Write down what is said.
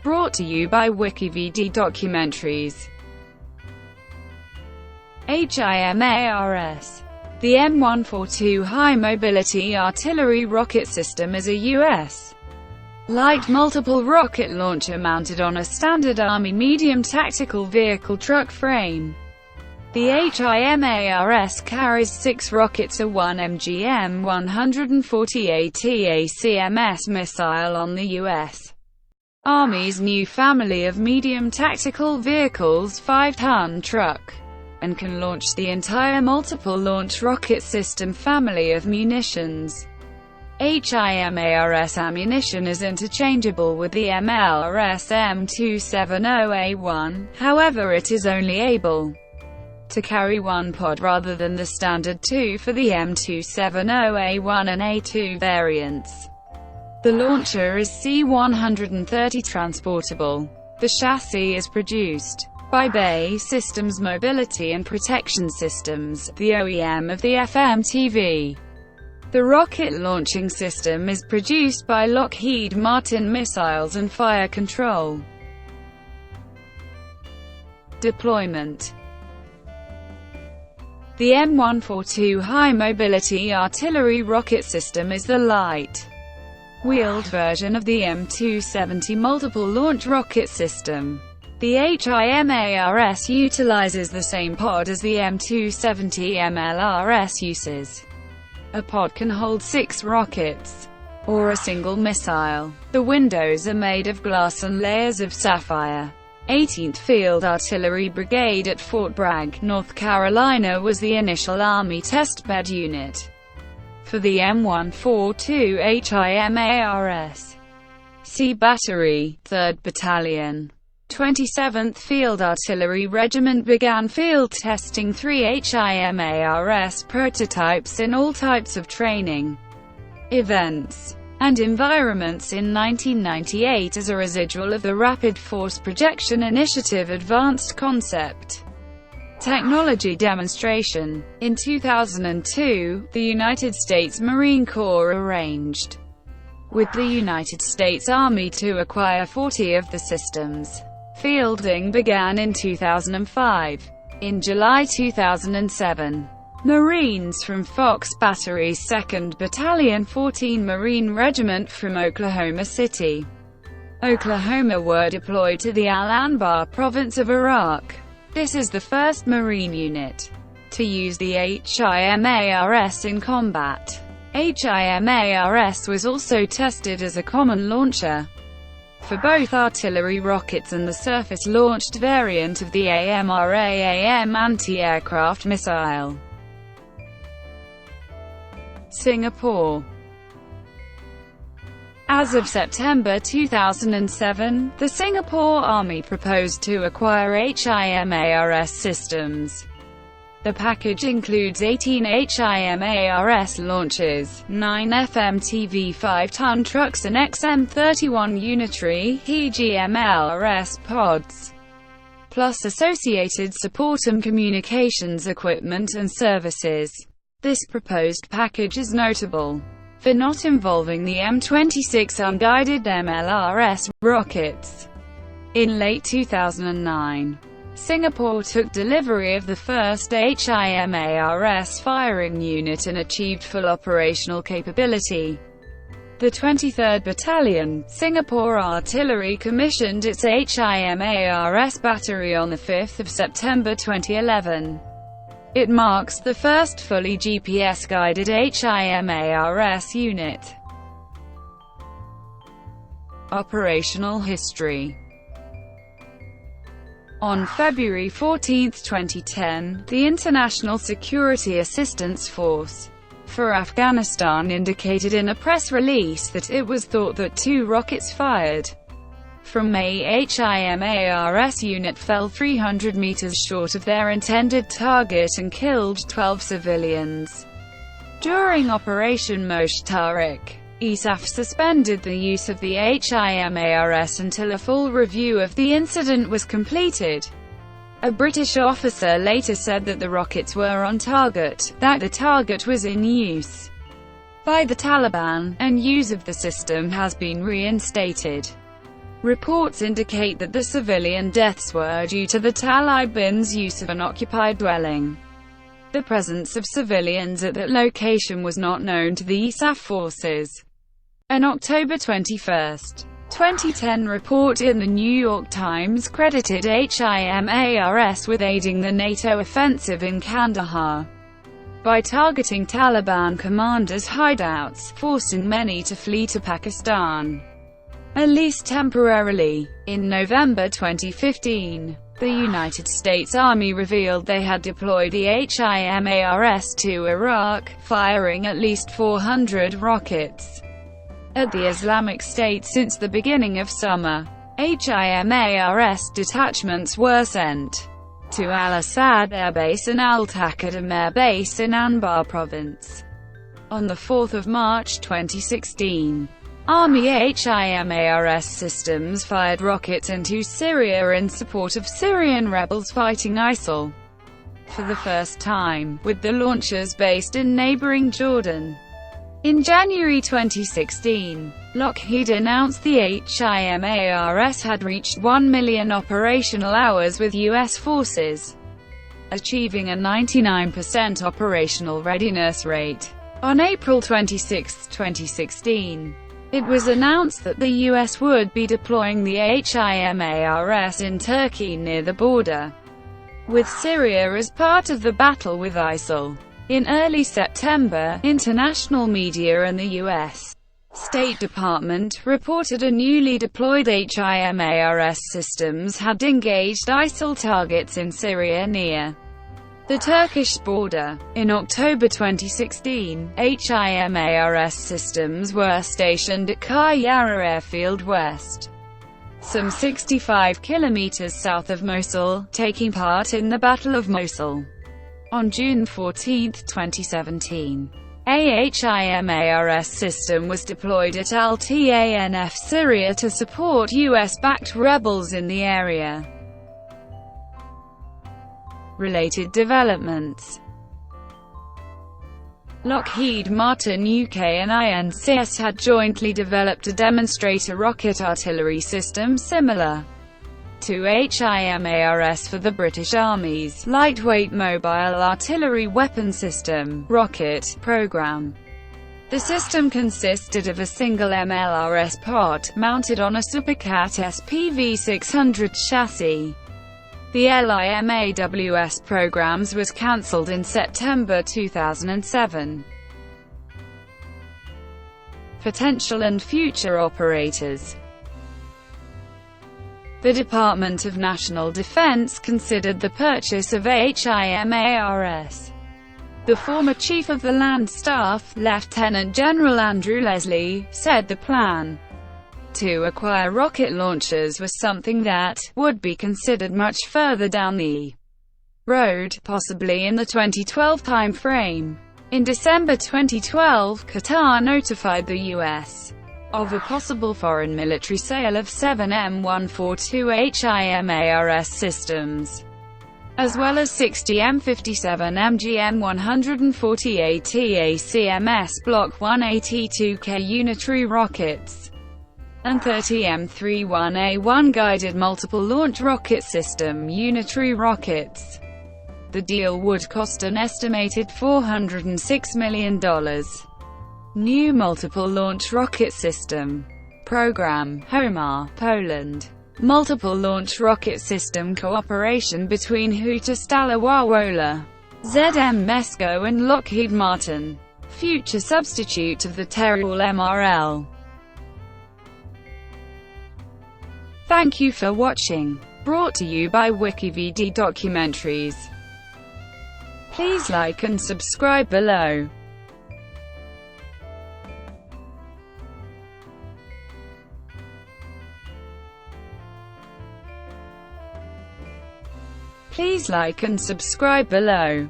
Brought to you by WikiVidi Documentaries. HIMARS. The M142 High Mobility Artillery Rocket System is a U.S. light multiple rocket launcher mounted on a standard Army medium tactical vehicle truck frame. The HIMARS carries 6 rockets, a 1 MGM-140 ATACMS missile on the U.S. Army's new family of medium tactical vehicles 5-ton truck, and can launch the entire multiple launch rocket system family of munitions. HIMARS ammunition is interchangeable with the MLRS M270A1, however it is only able to carry 1 pod rather than the standard 2 for the M270A1 and A2 variants. The launcher is C-130 transportable. The chassis is produced by BAE Systems Mobility and Protection Systems, the OEM of the FMTV. The rocket launching system is produced by Lockheed Martin Missiles and Fire Control. Deployment. The M142 High Mobility Artillery Rocket System is the light-wheeled version of the M270 multiple launch rocket system. The HIMARS utilizes the same pod as the M270 MLRS uses. A pod can hold 6 rockets, or a single missile. The windows are made of glass and layers of sapphire. 18th Field Artillery Brigade at Fort Bragg, North Carolina was the initial Army testbed unit for the M142 HIMARS. Sea Battery, 3rd Battalion, 27th Field Artillery Regiment began field testing 3 HIMARS prototypes in all types of training, events, and environments in 1998 as a residual of the Rapid Force Projection Initiative Advanced Concept Technology Demonstration. In 2002, the United States Marine Corps arranged with the United States Army to acquire 40 of the systems. Fielding began in 2005. In July 2007, Marines from Fox Battery's 2nd Battalion 14 Marine Regiment from Oklahoma City, Oklahoma were deployed to the Al-Anbar province of Iraq. This is the first Marine unit to use the HIMARS in combat. HIMARS was also tested as a common launcher for both artillery rockets and the surface-launched variant of the AMRAAM anti-aircraft missile. Singapore. As of September 2007, the Singapore Army proposed to acquire HIMARS systems. The package includes 18 HIMARS launchers, 9 FMTV 5-ton trucks and XM31 unitary HIMARS pods, plus associated support and communications equipment and services. This proposed package is notable for not involving the M26 unguided MLRS rockets. In late 2009, Singapore took delivery of the first HIMARS firing unit and achieved full operational capability. The 23rd Battalion, Singapore Artillery commissioned its HIMARS battery on 5 September 2011. It marks the first fully GPS-guided HIMARS unit. Operational history. On February 14, 2010, the International Security Assistance Force for Afghanistan indicated in a press release that it was thought that 2 rockets fired from a HIMARS unit fell 300 meters short of their intended target and killed 12 civilians. During Operation Moshtarak, ISAF suspended the use of the HIMARS until a full review of the incident was completed. A British officer later said that the rockets were on target, that the target was in use by the Taliban, and use of the system has been reinstated. Reports indicate that the civilian deaths were due to the Taliban's use of an occupied dwelling. The presence of civilians at that location was not known to the ISAF forces. An October 21, 2010 report in the New York Times credited HIMARS with aiding the NATO offensive in Kandahar by targeting Taliban commanders' hideouts, forcing many to flee to Pakistan, at least temporarily. In November 2015, the United States Army revealed they had deployed the HIMARS to Iraq, firing at least 400 rockets at the Islamic State since the beginning of summer. HIMARS detachments were sent to Al-Assad Air Base and Al-Taqaddam Air Base in Anbar Province. On 4 March 2016, Army HIMARS systems fired rockets into Syria in support of Syrian rebels fighting ISIL for the first time, with the launchers based in neighboring Jordan. In January 2016, Lockheed announced the HIMARS had reached 1 million operational hours with U.S. forces, achieving a 99% operational readiness rate. On April 26, 2016, it was announced that the U.S. would be deploying the HIMARS in Turkey near the border with Syria as part of the battle with ISIL. In early September, international media and the U.S. State Department reported a newly deployed HIMARS systems had engaged ISIL targets in Syria near the Turkish border. In October 2016, HIMARS systems were stationed at Qayyara Airfield West, some 65 kilometers south of Mosul, taking part in the Battle of Mosul. On June 14, 2017, a HIMARS system was deployed at Al-Tanf, Syria to support US-backed rebels in the area. Related developments: Lockheed Martin UK and INCS had jointly developed a demonstrator rocket artillery system similar to HIMARS for the British Army's Lightweight Mobile Artillery Weapon System (ROCKET) program. The system consisted of a single MLRS pod, mounted on a Supercat SPV 600 chassis. The LIMAWS programs was cancelled in September 2007. Potential and future operators: the Department of National Defense considered the purchase of HIMARS. The former Chief of the Land Staff, Lieutenant General Andrew Leslie, said the plan to acquire rocket launchers was something that would be considered much further down the road, possibly in the 2012 timeframe. In December 2012, Qatar notified the U.S. of a possible foreign military sale of 7 M142 HIMARS systems, as well as 60 M57 MGM-148 TACMS Block 182K unitary rockets, and 30 M31A1 guided multiple launch rocket system unitary rockets. The deal would cost an estimated $406 million. New multiple launch rocket system program, HIMARS, Poland. Multiple launch rocket system cooperation between Huta Stalowa Wola, ZM Mesco and Lockheed Martin. Future substitute of the Terrell MRL. Thank you for watching. Brought to you by WikiVidi Documentaries. Please like and subscribe below. Please like and subscribe below.